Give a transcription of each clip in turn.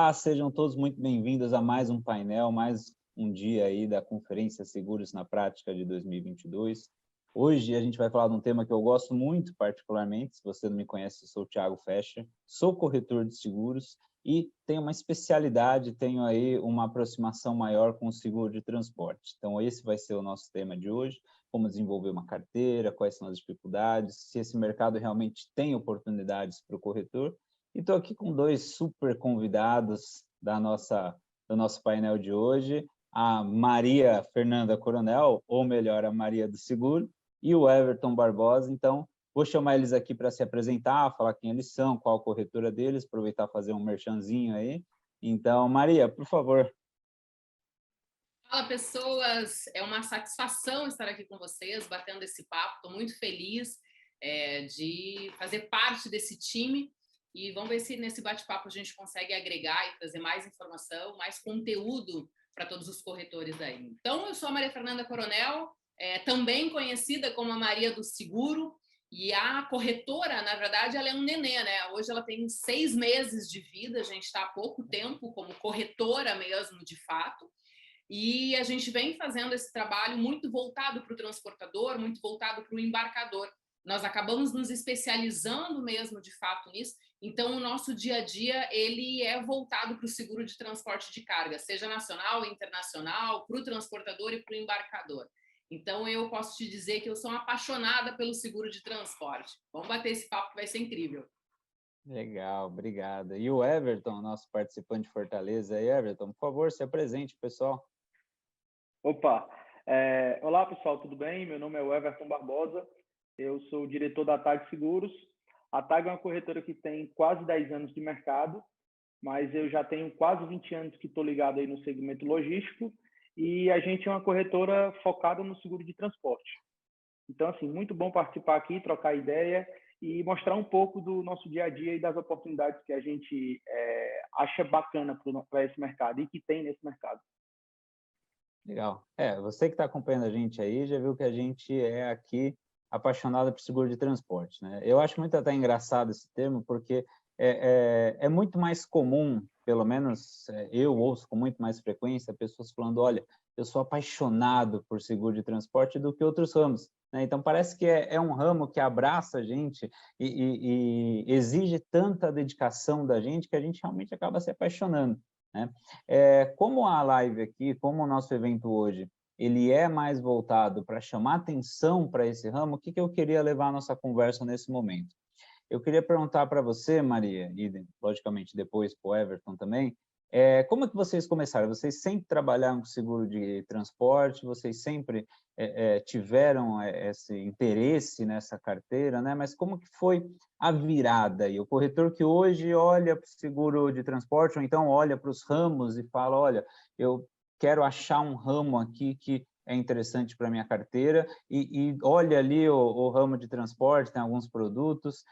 Olá, sejam todos muito bem-vindos a mais um painel, mais um dia aí da Conferência Seguros na Prática de 2022. Hoje a gente vai falar de um tema que eu gosto muito particularmente. Se você não me conhece, eu sou o Thiago Fecher, sou corretor de seguros e tenho uma especialidade, tenho aí uma aproximação maior com o seguro de transporte. Então esse vai ser o nosso tema de hoje, como desenvolver uma carteira, quais são as dificuldades, se esse mercado realmente tem oportunidades para o corretor. E estou aqui com dois super convidados do nosso painel de hoje, a Maria Fernanda Coronel, ou melhor, a Maria do Seguro, e o Everton Barbosa. Então, vou chamar eles aqui para se apresentar, falar quem eles são, qual a corretora deles, aproveitar e fazer um merchanzinho aí. Então, Maria, por favor. Fala, pessoas! É uma satisfação estar aqui com vocês, batendo esse papo. Estou muito feliz de fazer parte desse time e vamos ver se nesse bate-papo a gente consegue agregar e trazer mais informação, mais conteúdo para todos os corretores aí. Então, eu sou a Maria Fernanda Coronel, também conhecida como a Maria do Seguro, e a corretora, na verdade, ela é um nenê, né? Hoje ela tem 6 meses de vida, a gente está há pouco tempo como corretora mesmo, de fato. E a gente vem fazendo esse trabalho muito voltado para o transportador, muito voltado para o embarcador. Nós acabamos nos especializando mesmo, de fato, nisso. Então, o nosso dia a dia ele é voltado para o seguro de transporte de carga, seja nacional, internacional, para o transportador e para o embarcador. Então, eu posso te dizer que eu sou apaixonada pelo seguro de transporte. Vamos bater esse papo que vai ser incrível. Legal, obrigado. E o Everton, nosso participante de Fortaleza. Aí, Everton, por favor, se apresente, pessoal. Opa! Olá, pessoal, tudo bem? Meu nome é o Everton Barbosa, eu sou o diretor da TAG Seguros. A TAG é uma corretora que tem quase 10 anos de mercado, mas eu já tenho quase 20 anos que estou ligado aí no segmento logístico e a gente é uma corretora focada no seguro de transporte. Então, assim, muito bom participar aqui, trocar ideia e mostrar um pouco do nosso dia a dia e das oportunidades que a gente acha bacana para esse mercado e que tem nesse mercado. Legal. Você que está acompanhando a gente aí, já viu que a gente é aqui apaixonado por seguro de transporte, né? Eu acho muito até engraçado esse termo, porque é muito mais comum, pelo menos eu ouço com muito mais frequência, pessoas falando, olha, eu sou apaixonado por seguro de transporte do que outros ramos, né? Então, parece que é um ramo que abraça a gente e exige tanta dedicação da gente que a gente realmente acaba se apaixonando, né? Como a live aqui, como o nosso evento hoje, ele é mais voltado para chamar atenção para esse ramo, o que eu queria levar a nossa conversa nesse momento? Eu queria perguntar para você, Maria, e logicamente depois para o Everton também, como é que vocês começaram? Vocês sempre trabalharam com seguro de transporte? Vocês sempre tiveram esse interesse nessa carteira, né? Mas como que foi a virada? E o corretor que hoje olha para o seguro de transporte, ou então olha para os ramos e fala, olha, eu quero achar um ramo aqui que é interessante para a minha carteira, e olha ali o ramo de transporte, tem alguns produtos,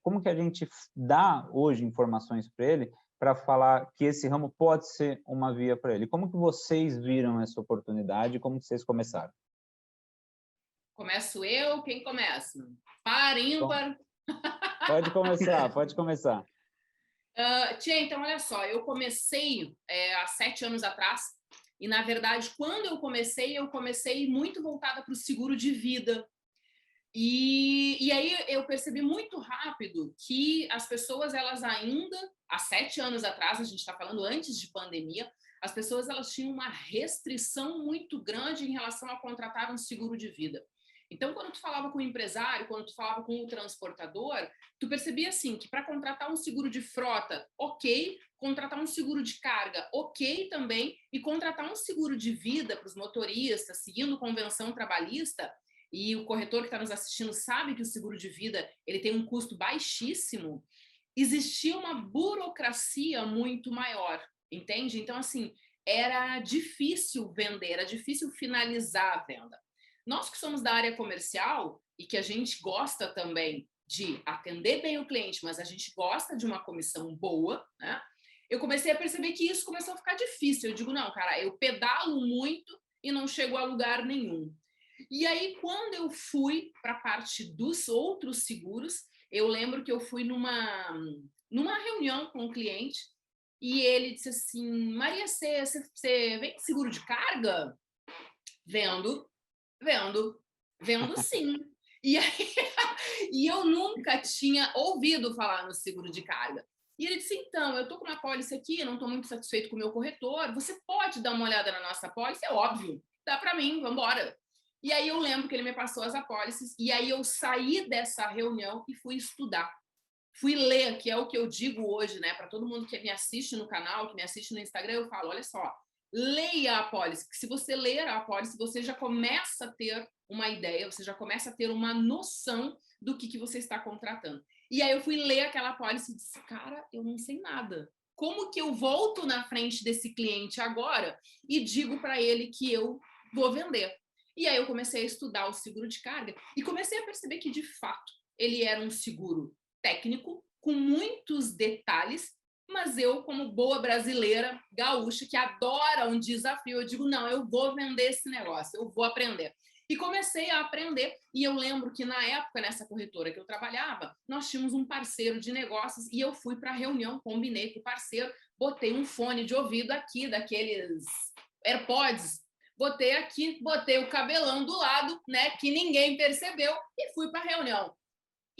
como que a gente dá hoje informações para ele para falar que esse ramo pode ser uma via para ele? Como que vocês viram essa oportunidade? Como que vocês começaram? Começo eu? Quem começa? Par, Bom, ímpar? pode começar, pode começar. Tia, então, olha só, eu comecei há 7 anos atrás, e, na verdade, quando eu comecei muito voltada para o seguro de vida. E aí eu percebi muito rápido que as pessoas, elas ainda, há 7 anos atrás, a gente está falando antes de pandemia, as pessoas elas tinham uma restrição muito grande em relação a contratar um seguro de vida. Então, quando tu falava com o empresário, quando tu falava com o transportador, tu percebia assim que para contratar um seguro de frota, ok, contratar um seguro de carga, ok também, e contratar um seguro de vida para os motoristas, seguindo convenção trabalhista, e o corretor que está nos assistindo sabe que o seguro de vida ele tem um custo baixíssimo, existia uma burocracia muito maior, entende? Então, assim, era difícil vender, era difícil finalizar a venda. Nós que somos da área comercial e que a gente gosta também de atender bem o cliente, mas a gente gosta de uma comissão boa, né? Eu comecei a perceber que isso começou a ficar difícil. Eu digo, não, cara, eu pedalo muito e não chego a lugar nenhum. E aí, quando eu fui para a parte dos outros seguros, eu lembro que eu fui numa reunião com um cliente E ele disse assim, Maria, você vende seguro de carga? Vendo, vendo sim. E aí, e eu nunca tinha ouvido falar no seguro de carga. E ele disse, então, eu estou com uma pólice aqui, não estou muito satisfeito com o meu corretor, você pode dar uma olhada na nossa pólice? É óbvio, dá para mim, vamos embora. E aí eu lembro que ele me passou as apólices, e aí eu saí dessa reunião e fui estudar. Fui ler, que é o que eu digo hoje, né? Para todo mundo que me assiste no canal, que me assiste no Instagram, eu falo, olha só, leia a apólice, que se você ler a apólice, você já começa a ter uma ideia, você já começa a ter uma noção do que você está contratando. E aí eu fui ler aquela apólice e disse, cara, eu não sei nada. Como que eu volto na frente desse cliente agora e digo para ele que eu vou vender? E aí eu comecei a estudar o seguro de carga e comecei a perceber que, de fato, ele era um seguro técnico, com muitos detalhes, mas eu, como boa brasileira, gaúcha, que adora um desafio, eu digo, não, eu vou vender esse negócio, eu vou aprender. E comecei a aprender, e eu lembro que na época, nessa corretora que eu trabalhava, nós tínhamos um parceiro de negócios, e eu fui para a reunião, combinei com o parceiro, botei um fone de ouvido aqui, daqueles AirPods, botei aqui, botei o cabelão do lado, né, que ninguém percebeu, e fui para a reunião.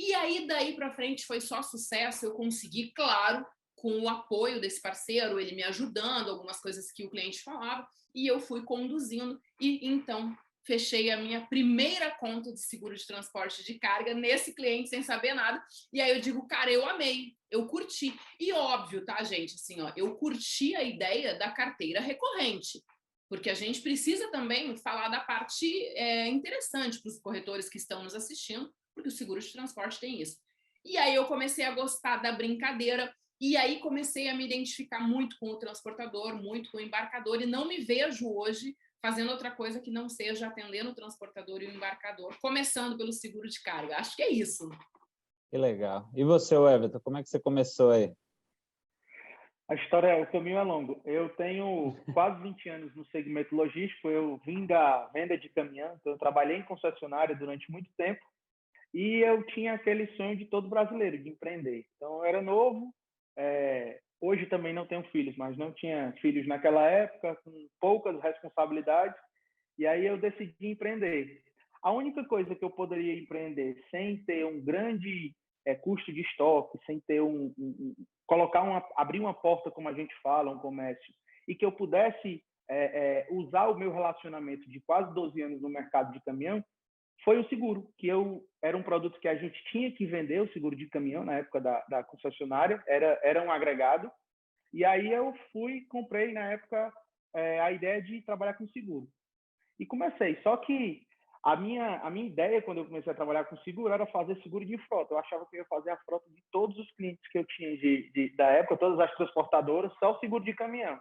E aí, daí para frente, foi só sucesso. Eu consegui, claro, com o apoio desse parceiro, ele me ajudando, algumas coisas que o cliente falava, e eu fui conduzindo. E então, fechei a minha primeira conta de seguro de transporte de carga nesse cliente, sem saber nada. E aí eu digo, cara, eu amei, eu curti. E óbvio, tá, gente? Assim, ó, eu curti a ideia da carteira recorrente. Porque a gente precisa também falar da parte interessante para os corretores que estão nos assistindo, porque o seguro de transporte tem isso. E aí eu comecei a gostar da brincadeira, e aí comecei a me identificar muito com o transportador, muito com o embarcador, e não me vejo hoje fazendo outra coisa que não seja atendendo o transportador e o embarcador, começando pelo seguro de carga. Acho que é isso. Que legal. E você, Everton, como é que você começou aí? A história, o caminho é longo. Eu tenho quase 20 anos no segmento logístico, eu vim da venda de caminhão, então eu trabalhei em concessionária durante muito tempo, e eu tinha aquele sonho de todo brasileiro, de empreender. Então, eu era novo, hoje também não tenho filhos, mas não tinha filhos naquela época, com poucas responsabilidades, e aí eu decidi empreender. A única coisa que eu poderia empreender sem ter um grande custo de estoque, sem ter abrir uma porta, como a gente fala, um comércio, e que eu pudesse usar o meu relacionamento de quase 12 anos no mercado de caminhão, foi o seguro, que era um produto que a gente tinha que vender, o seguro de caminhão, na época da concessionária, era um agregado, e aí eu comprei na época a ideia de trabalhar com seguro. E comecei, só que a minha ideia, quando eu comecei a trabalhar com seguro, era fazer seguro de frota. Eu achava que eu ia fazer a frota de todos os clientes que eu tinha da época, todas as transportadoras, só o seguro de caminhão.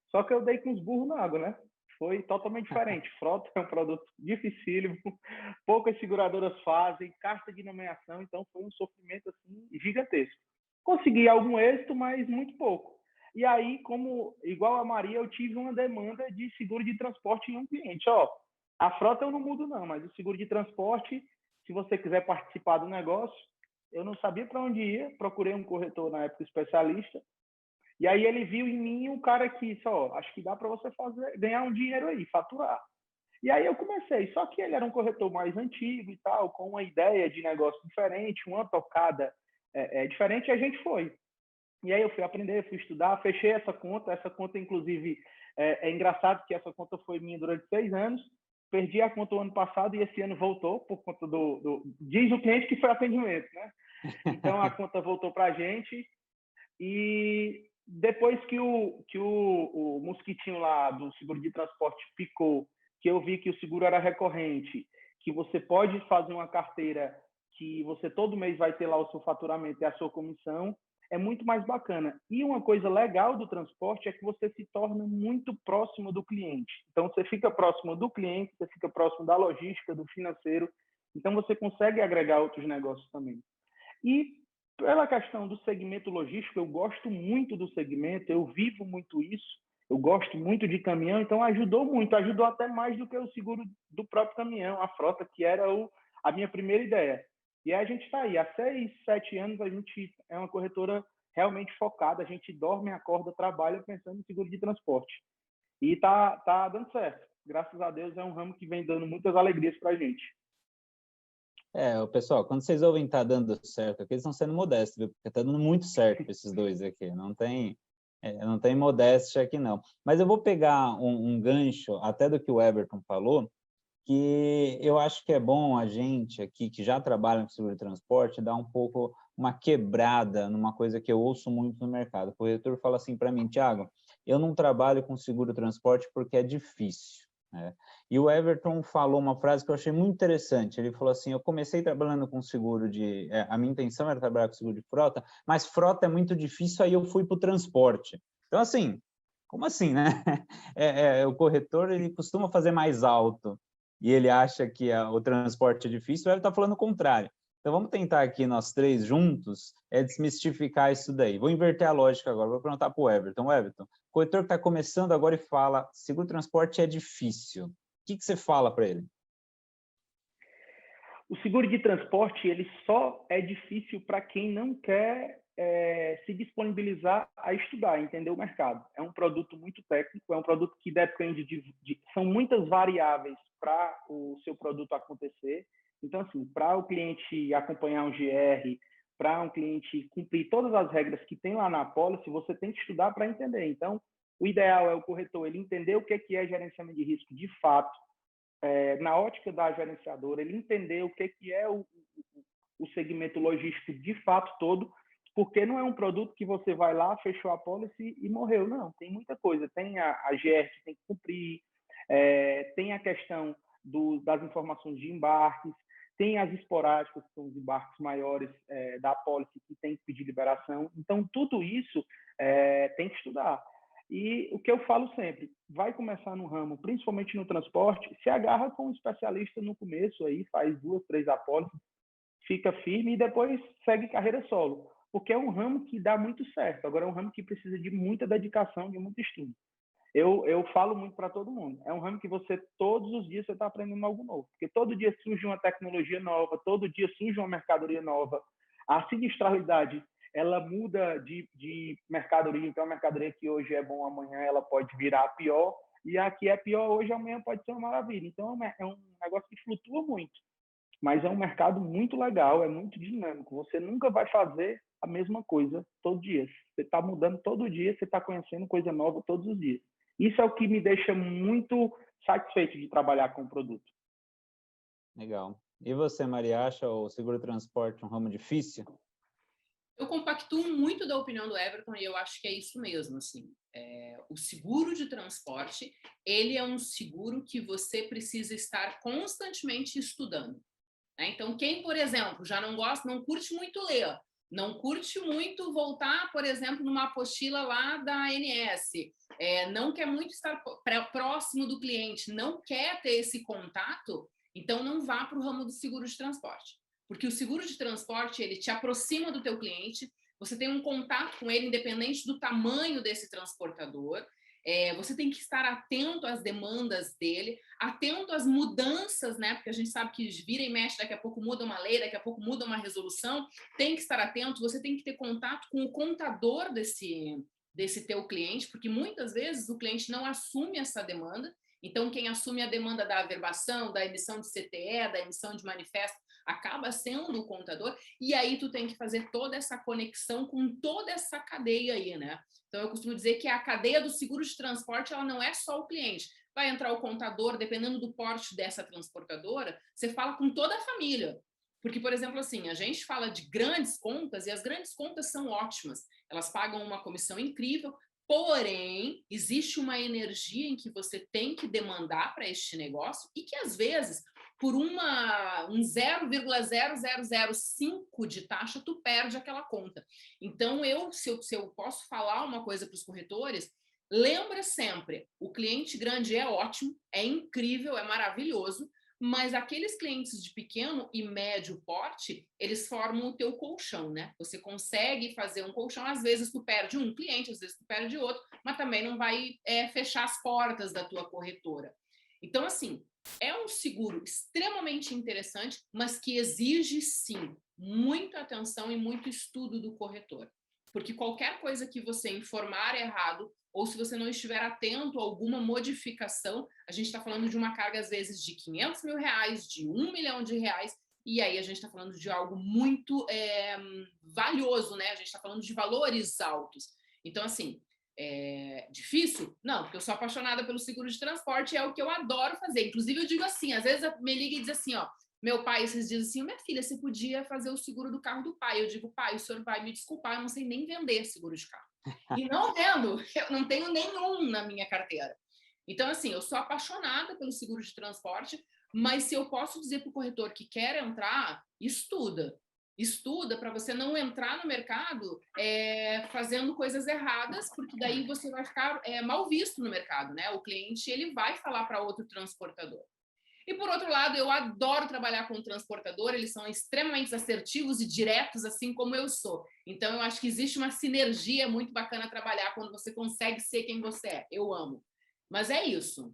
Só que eu dei com os burros na água, né? Foi totalmente diferente. Frota é um produto dificílimo, poucas seguradoras fazem, carta de nomeação, então foi um sofrimento assim gigantesco. Consegui algum êxito, mas muito pouco. E aí, igual a Maria, eu tive uma demanda de seguro de transporte em um cliente. A frota eu não mudo não, mas o seguro de transporte, se você quiser participar do negócio, eu não sabia para onde ir, procurei um corretor na época especialista, e aí ele viu em mim um cara que disse, acho que dá para você ganhar um dinheiro aí, faturar. E aí eu comecei, só que ele era um corretor mais antigo e tal, com uma ideia de negócio diferente, uma tocada diferente, e a gente foi. E aí eu fui aprender, fui estudar, fechei essa conta inclusive, é engraçado que essa conta foi minha durante 6 anos, perdi a conta o ano passado e esse ano voltou por conta diz o cliente que foi atendimento, né? Então a conta voltou para a gente e depois que o mosquitinho lá do seguro de transporte picou, que eu vi que o seguro era recorrente, que você pode fazer uma carteira que você todo mês vai ter lá o seu faturamento e a sua comissão, é muito mais bacana. E uma coisa legal do transporte é que você se torna muito próximo do cliente. Então, você fica próximo do cliente, você fica próximo da logística, do financeiro. Então, você consegue agregar outros negócios também. E pela questão do segmento logístico, eu gosto muito do segmento, eu vivo muito isso, eu gosto muito de caminhão, então ajudou muito, ajudou até mais do que o seguro do próprio caminhão, a frota, que era a minha primeira ideia. E a gente está aí, há 6, 7 anos a gente é uma corretora realmente focado, a gente dorme, acorda, trabalha pensando em seguro de transporte. E tá dando certo. Graças a Deus é um ramo que vem dando muitas alegrias para a gente. Pessoal, quando vocês ouvem tá dando certo aqui, eles estão sendo modestos, viu? Porque tá dando muito certo para esses dois aqui. Não tem modéstia aqui, não. Mas eu vou pegar um gancho até do que o Everton falou, que eu acho que é bom a gente aqui, que já trabalha com seguro de transporte, dar um pouco uma quebrada numa coisa que eu ouço muito no mercado. O corretor fala assim para mim: Thiago, eu não trabalho com seguro de transporte porque é difícil, né? E o Everton falou uma frase que eu achei muito interessante. Ele falou assim: eu comecei trabalhando com seguro a minha intenção era trabalhar com seguro de frota, mas frota é muito difícil, aí eu fui para o transporte. Então, assim, como assim, né? O corretor, ele costuma fazer mais alto e ele acha que o transporte é difícil, ele está falando o contrário. Então, vamos tentar aqui, nós três juntos, desmistificar isso daí. Vou inverter a lógica agora, vou perguntar para o Everton. Everton, o corretor que está começando agora e fala, seguro-transporte é difícil. O que você fala para ele? O seguro de transporte, ele só é difícil para quem não quer se disponibilizar a estudar, entender o mercado. É um produto muito técnico, é um produto que depende são muitas variáveis para o seu produto acontecer. Então, assim, para o cliente acompanhar um GR, para um cliente cumprir todas as regras que tem lá na apólice, você tem que estudar para entender. Então, o ideal é o corretor ele entender o que é gerenciamento de risco de fato, na ótica da gerenciadora, ele entender o que é o segmento logístico de fato todo, porque não é um produto que você vai lá, fechou a policy e morreu. Não, tem muita coisa. Tem a GR que tem que cumprir, tem a questão das informações de embarques, tem as esporádicas, que são os embarques maiores da policy que tem que pedir liberação. Então, tudo isso tem que estudar. E o que eu falo sempre, vai começar no ramo, principalmente no transporte, se agarra com um especialista no começo, aí faz 2, 3 apólices, fica firme e depois segue carreira solo. Porque é um ramo que dá muito certo. Agora é um ramo que precisa de muita dedicação, de muito estudo. Eu falo muito para todo mundo. É um ramo que todos os dias, você está aprendendo algo novo. Porque todo dia surge uma tecnologia nova, todo dia surge uma mercadoria nova. A sinistralidade, ela muda de mercadoria. Então, a mercadoria que hoje é bom, amanhã ela pode virar pior. E a que é pior hoje, amanhã pode ser uma maravilha. Então, é um negócio que flutua muito. Mas é um mercado muito legal, é muito dinâmico. Você nunca vai fazer a mesma coisa todo dia. Você está mudando todo dia, você está conhecendo coisa nova todos os dias. Isso é o que me deixa muito satisfeito de trabalhar com o produto. Legal. E você, Maria, acha o seguro-transporte um ramo difícil? Eu compactuo muito da opinião do Everton e eu acho que é isso mesmo. Assim, o seguro de transporte, ele é um seguro que você precisa estar constantemente estudando. Né? Então, quem, por exemplo, já não gosta, não curte muito ler, não curte muito voltar, por exemplo, numa apostila lá da ANS, não quer muito estar próximo do cliente, não quer ter esse contato, então não vá para o ramo do seguro de transporte. Porque o seguro de transporte, ele te aproxima do teu cliente, você tem um contato com ele, independente do tamanho desse transportador, você tem que estar atento às demandas dele, atento às mudanças, né? Porque a gente sabe que vira e mexe, daqui a pouco muda uma lei, daqui a pouco muda uma resolução, tem que estar atento, você tem que ter contato com o contador desse teu cliente, porque muitas vezes o cliente não assume essa demanda, então quem assume a demanda da averbação, da emissão de CTE, da emissão de manifesto, acaba sendo o contador, e aí tu tem que fazer toda essa conexão com toda essa cadeia aí, né? Então, eu costumo dizer que a cadeia do seguro de transporte, ela não é só o cliente. Vai entrar o contador, dependendo do porte dessa transportadora, você fala com toda a família. Porque, por exemplo, assim, a gente fala de grandes contas e as grandes contas são ótimas. Elas pagam uma comissão incrível, porém, existe uma energia em que você tem que demandar para este negócio e que, às vezes, por um 0,0005 de taxa, tu perde aquela conta. Então, se eu posso falar uma coisa para os corretores, lembra sempre, o cliente grande é ótimo, é incrível, é maravilhoso, mas aqueles clientes de pequeno e médio porte, eles formam o teu colchão, né? Você consegue fazer um colchão, às vezes tu perde um cliente, às vezes tu perde outro, mas também não vai fechar as portas da tua corretora. Então, assim, é um seguro extremamente interessante, mas que exige, sim, muita atenção e muito estudo do corretor. porque qualquer coisa que você informar errado, ou se você não estiver atento a alguma modificação, a gente está falando de uma carga, às vezes, de R$500 mil, de R$1 milhão, e aí a gente está falando de algo muito valioso, né? A gente está falando de valores altos. Então, assim, é difícil? Não, porque eu sou apaixonada pelo seguro de transporte, é o que eu adoro fazer. Inclusive, eu digo assim, às vezes me liga e diz assim, ó, meu pai, esses dias assim, minha filha, você podia fazer o seguro do carro do pai. Eu digo, pai, o senhor vai me desculpar, eu não sei nem vender seguro de carro. E não vendo, eu não tenho nenhum na minha carteira. Então, assim, eu sou apaixonada pelo seguro de transporte, mas se eu posso dizer para o corretor que quer entrar, estuda. Estuda para você não entrar no mercado fazendo coisas erradas, porque daí você vai ficar mal visto no mercado, né? O cliente ele vai falar para outro transportador. E, por outro lado, eu adoro trabalhar com o transportador, eles são extremamente assertivos e diretos, assim como eu sou. Então, eu acho que existe uma sinergia muito bacana trabalhar quando você consegue ser quem você é. Eu amo. Mas é isso.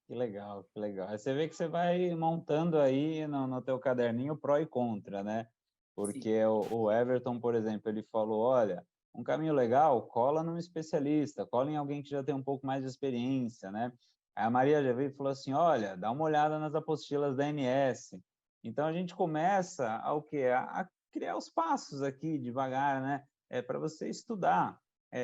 Que legal, que legal. Aí você vê que você vai montando aí no teu caderninho pró e contra, né? Porque o Everton, por exemplo, ele falou, olha, um caminho legal, cola num especialista, cola em alguém que já tem um pouco mais de experiência, né? Aí a Maria já veio e falou assim, olha, dá uma olhada nas apostilas da ANS. Então a gente começa ao quê? A criar os passos aqui devagar, né? Para você estudar.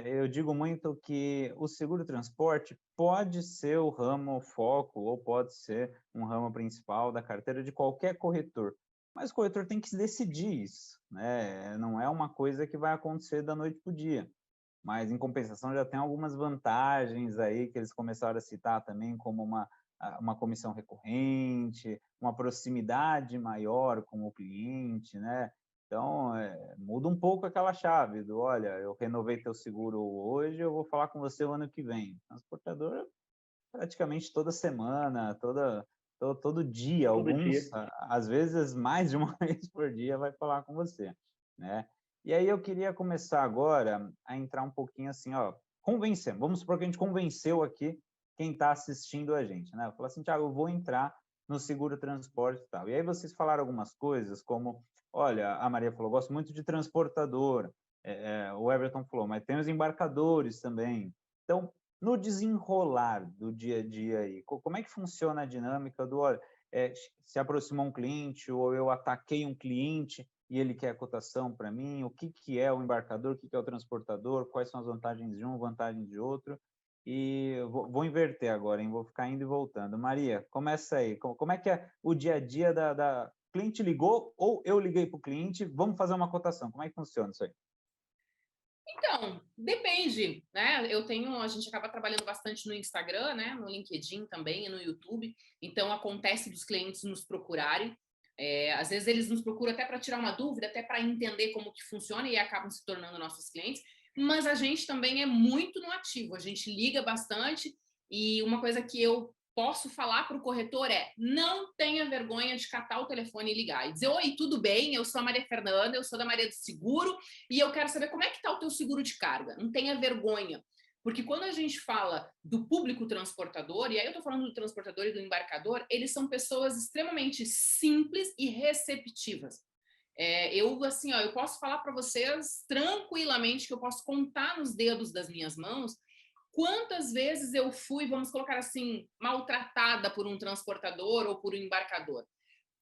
Eu digo muito que o seguro-transporte pode ser o ramo foco ou pode ser um ramo principal da carteira de qualquer corretor, mas o corretor tem que se decidir isso, né? Não é uma coisa que vai acontecer da noite para o dia, mas em compensação já tem algumas vantagens aí que eles começaram a citar também, como uma comissão recorrente, uma proximidade maior com o cliente, né? Então, muda um pouco aquela chave do, olha, eu renovei teu seguro hoje, eu vou falar com você o ano que vem. Transportador, praticamente toda semana, todo dia, Todo alguns, dia. às vezes mais de uma vez por dia, vai falar com você, né? E aí eu queria começar agora a entrar um pouquinho assim, ó, convencer. Vamos supor que a gente convenceu aqui quem está assistindo a gente, né? Eu falo assim, Thiago, eu vou entrar no seguro transporte e tal. E aí vocês falaram algumas coisas como, olha, a Maria falou, gosto muito de transportador, o Everton falou, mas tem os embarcadores também. Então, no desenrolar do dia a dia aí, como é que funciona a dinâmica do, olha, se aproximou um cliente ou eu ataquei um cliente e ele quer a cotação para mim, o que é o embarcador, o que é o transportador, quais são as vantagens de um, vantagens de outro, e vou inverter agora, hein? Vou ficar indo e voltando. Maria, começa aí, como é que é o dia a dia da cliente ligou ou eu liguei para o cliente, vamos fazer uma cotação, como é que funciona isso aí? Então, depende, né? A gente acaba trabalhando bastante no Instagram, né? No LinkedIn também e no YouTube. Então, acontece dos clientes nos procurarem. Às vezes eles nos procuram até para tirar uma dúvida, até para entender como que funciona e acabam se tornando nossos clientes. Mas a gente também é muito no ativo. A gente liga bastante e uma coisa que eu posso falar para o corretor não tenha vergonha de catar o telefone e ligar e dizer, oi, tudo bem? Eu sou a Maria Fernanda, eu sou da Maria do Seguro e eu quero saber como é que está o teu seguro de carga. Não tenha vergonha. Porque quando a gente fala do público transportador, e aí eu estou falando do transportador e do embarcador, eles são pessoas extremamente simples e receptivas. Assim, ó, eu posso falar para vocês tranquilamente que eu posso contar nos dedos das minhas mãos quantas vezes eu fui, vamos colocar assim, maltratada por um transportador ou por um embarcador.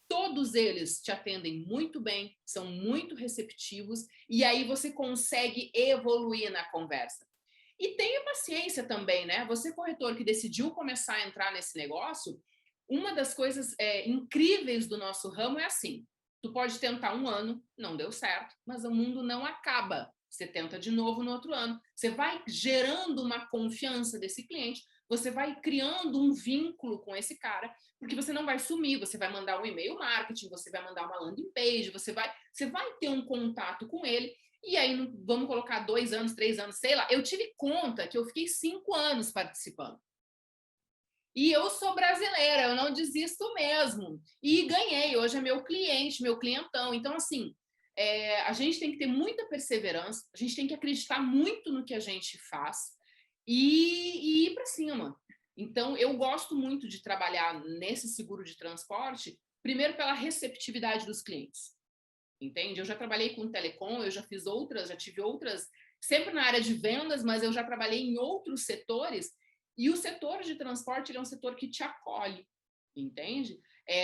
Todos eles te atendem muito bem, são muito receptivos e aí você consegue evoluir na conversa. E tenha paciência também, né? Você, corretor, que decidiu começar a entrar nesse negócio, uma das coisas incríveis do nosso ramo é assim: tu pode tentar um ano, não deu certo, mas o mundo não acaba. Você tenta de novo no outro ano. Você vai gerando uma confiança desse cliente, você vai criando um vínculo com esse cara, porque você não vai sumir, você vai mandar um e-mail marketing, você vai mandar uma landing page, você vai ter um contato com ele. E aí, vamos colocar 2 anos, 3 anos, sei lá. Eu tive conta que eu fiquei 5 anos participando. E eu sou brasileira, eu não desisto mesmo. E ganhei, hoje é meu cliente, meu clientão. Então, assim, a gente tem que ter muita perseverança, a gente tem que acreditar muito no que a gente faz e ir para cima. Então, eu gosto muito de trabalhar nesse seguro de transporte, primeiro pela receptividade dos clientes. entende? Eu já trabalhei com telecom, eu já fiz outras, já tive outras, sempre na área de vendas, mas eu já trabalhei em outros setores, e o setor de transporte ele é um setor que te acolhe, entende?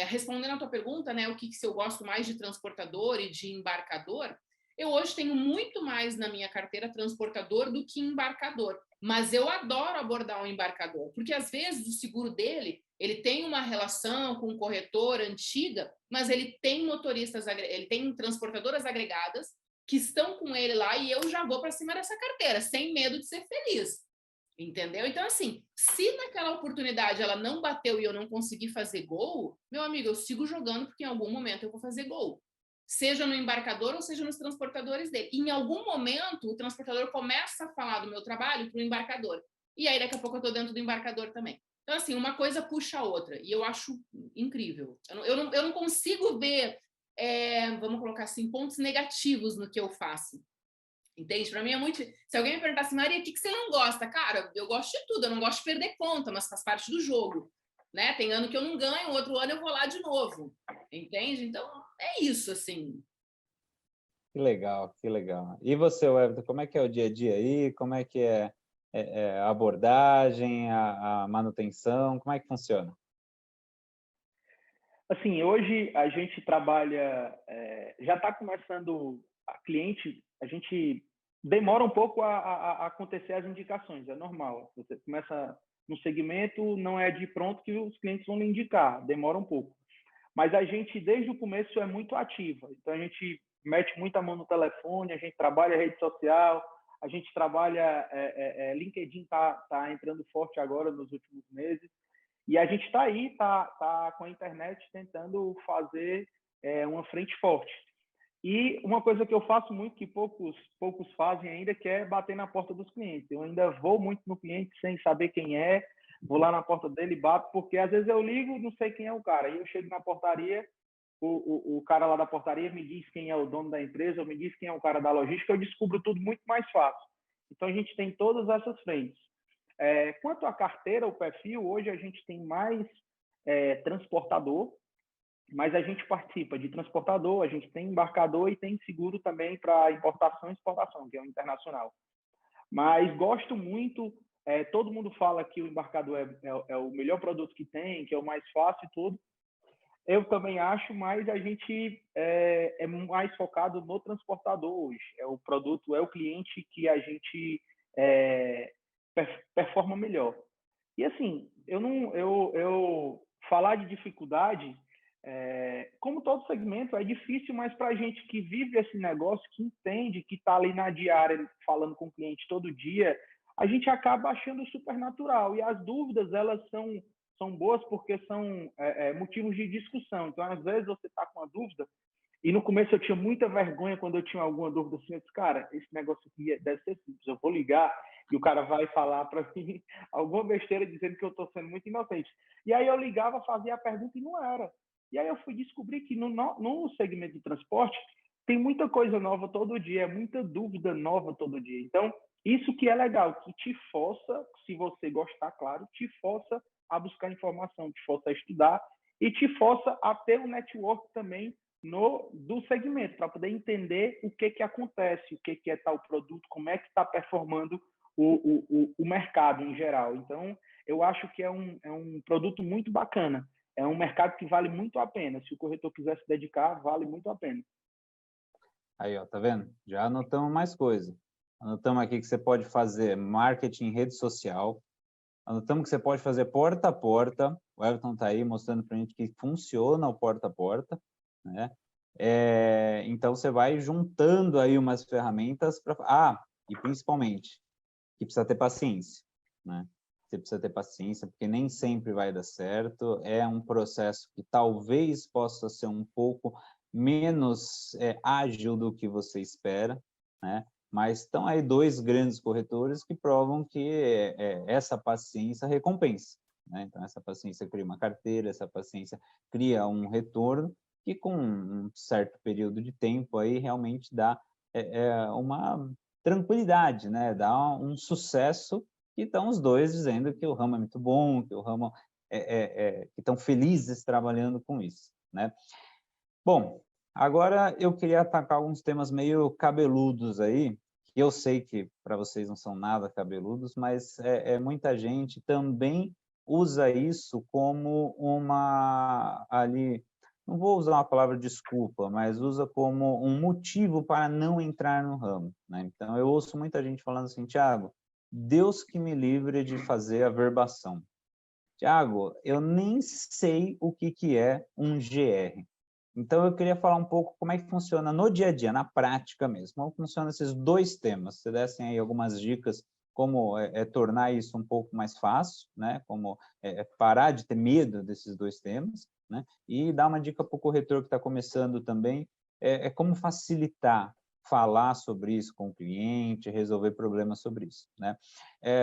Respondendo a tua pergunta, né, o que se eu gosto mais de transportador e de embarcador, eu hoje tenho muito mais na minha carteira transportador do que embarcador, mas eu adoro abordar um embarcador, porque às vezes o seguro dele, ele tem uma relação com o corretor antiga, mas ele tem motoristas, ele tem transportadoras agregadas que estão com ele lá e eu já vou para cima dessa carteira, sem medo de ser feliz. Entendeu? Então, assim, se naquela oportunidade ela não bateu e eu não consegui fazer gol, meu amigo, eu sigo jogando porque em algum momento eu vou fazer gol. Seja no embarcador ou seja nos transportadores dele. E em algum momento o transportador começa a falar do meu trabalho para o embarcador. E aí daqui a pouco eu estou dentro do embarcador também. Então, assim, uma coisa puxa a outra. E eu acho incrível. Eu não consigo ver, vamos colocar assim, pontos negativos no que eu faço. Entende? Para mim é muito... Se alguém me perguntasse, Maria, o que você não gosta? Cara, eu gosto de tudo. Eu não gosto de perder conta, mas faz parte do jogo. Né? Tem ano que eu não ganho, outro ano eu vou lá de novo. Entende? Então, é isso, assim. Que legal, que legal. E você, Everton, como é que é o dia a dia aí? Como é que é a abordagem, a manutenção? Como é que funciona? Assim, hoje a gente trabalha, já está começando a cliente, a gente demora um pouco a acontecer as indicações, é normal. Você começa no segmento, não é de pronto que os clientes vão lhe indicar, demora um pouco. Mas a gente, desde o começo, é muito ativa. Então, a gente mete muita mão no telefone, a gente trabalha rede social, a gente trabalha... LinkedIn está entrando forte agora nos últimos meses. E a gente está aí, tá com a internet tentando fazer uma frente forte. E uma coisa que eu faço muito, que poucos fazem ainda, que é bater na porta dos clientes. Eu ainda vou muito no cliente sem saber quem é, vou lá na porta dele e bato, porque às vezes eu ligo, não sei quem é o cara. Aí eu chego na portaria, o cara lá da portaria me diz quem é o dono da empresa, ou me diz quem é o cara da logística, eu descubro tudo muito mais fácil. Então a gente tem todas essas frentes. Quanto à carteira, o perfil, hoje a gente tem mais transportador, mas a gente participa de transportador, a gente tem embarcador e tem seguro também para importação e exportação, que é o internacional. Mas gosto muito, todo mundo fala que o embarcador é o melhor produto que tem, que é o mais fácil e tudo. Eu também acho, mas a gente é mais focado no transportador hoje. É o produto, é o cliente que a gente performa melhor. E assim, eu falar de dificuldade, como todo segmento, é difícil, mas para a gente que vive esse negócio, que entende, que está ali na diária falando com o cliente todo dia, a gente acaba achando super natural. E as dúvidas, elas são boas porque são motivos de discussão. Então, às vezes, você está com uma dúvida, e no começo eu tinha muita vergonha quando eu tinha alguma dúvida assim, eu disse, cara, esse negócio aqui deve ser simples, eu vou ligar e o cara vai falar para mim alguma besteira dizendo que eu estou sendo muito inocente. E aí eu ligava, fazia a pergunta e não era. E aí eu fui descobrir que no segmento de transporte tem muita coisa nova todo dia, muita dúvida nova todo dia. Então, isso que é legal, que te força, se você gostar, claro, te força a buscar informação, te força a estudar e te força a ter um network também do segmento, para poder entender o que acontece, o que é tal produto, como é que está performando o mercado em geral. Então, eu acho que é um produto muito bacana. É um mercado que vale muito a pena. Se o corretor quiser se dedicar, vale muito a pena. Aí, ó, tá vendo? Já anotamos mais coisa. Anotamos aqui que você pode fazer marketing em rede social. Anotamos que você pode fazer porta a porta. O Everton está aí mostrando para a gente que funciona o porta a porta, né? Então, você vai juntando aí umas ferramentas para... e principalmente, que precisa ter paciência, né? Você precisa ter paciência, porque nem sempre vai dar certo. É um processo que talvez possa ser um pouco menos ágil do que você espera, né? Mas estão aí dois grandes corretores que provam que essa paciência recompensa, né? Então, essa paciência cria uma carteira, essa paciência cria um retorno, que com um certo período de tempo aí realmente dá uma tranquilidade, né? Dá um sucesso, e estão os dois dizendo que o ramo é muito bom, que o ramo que estão felizes trabalhando com isso, né? Bom, Agora eu queria atacar alguns temas meio cabeludos aí, que eu sei que para vocês não são nada cabeludos, mas muita gente também usa isso como uma, ali, não vou usar uma palavra desculpa, mas usa como um motivo para não entrar no ramo, né? Então eu ouço muita gente falando assim, Thiago, Deus que me livre de fazer averbação. Thiago, eu nem sei o que é um GR. Então, eu queria falar um pouco como é que funciona no dia a dia, na prática mesmo. Como funcionam esses dois temas? Se dessem aí algumas dicas como tornar isso um pouco mais fácil, né? Como parar de ter medo desses dois temas, né? E dar uma dica para o corretor que está começando também, como facilitar falar sobre isso com o cliente, resolver problemas sobre isso, né?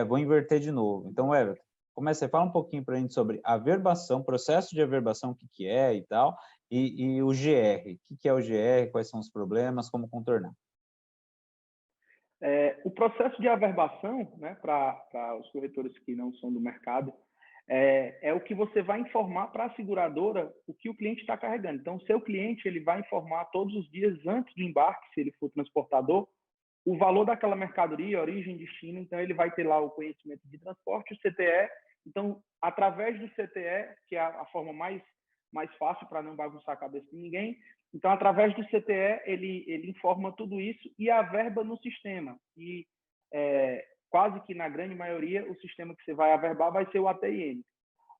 Vou inverter de novo. Então, Everton, começa a falar um pouquinho para a gente sobre averbação, processo de averbação, o que é e tal, e o GR. O que é o GR, quais são os problemas, como contornar? O processo de averbação, né, para os corretores que não são do mercado, é o que você vai informar para a seguradora o que o cliente está carregando. Então, o seu cliente ele vai informar todos os dias antes do embarque, se ele for transportador, o valor daquela mercadoria, origem, destino. Então, ele vai ter lá o conhecimento de transporte, o CTE. Então, através do CTE, que é a forma mais fácil para não bagunçar a cabeça de ninguém, então, através do CTE, ele informa tudo isso e averba no sistema. E quase que na grande maioria, o sistema que você vai averbar vai ser o ATM.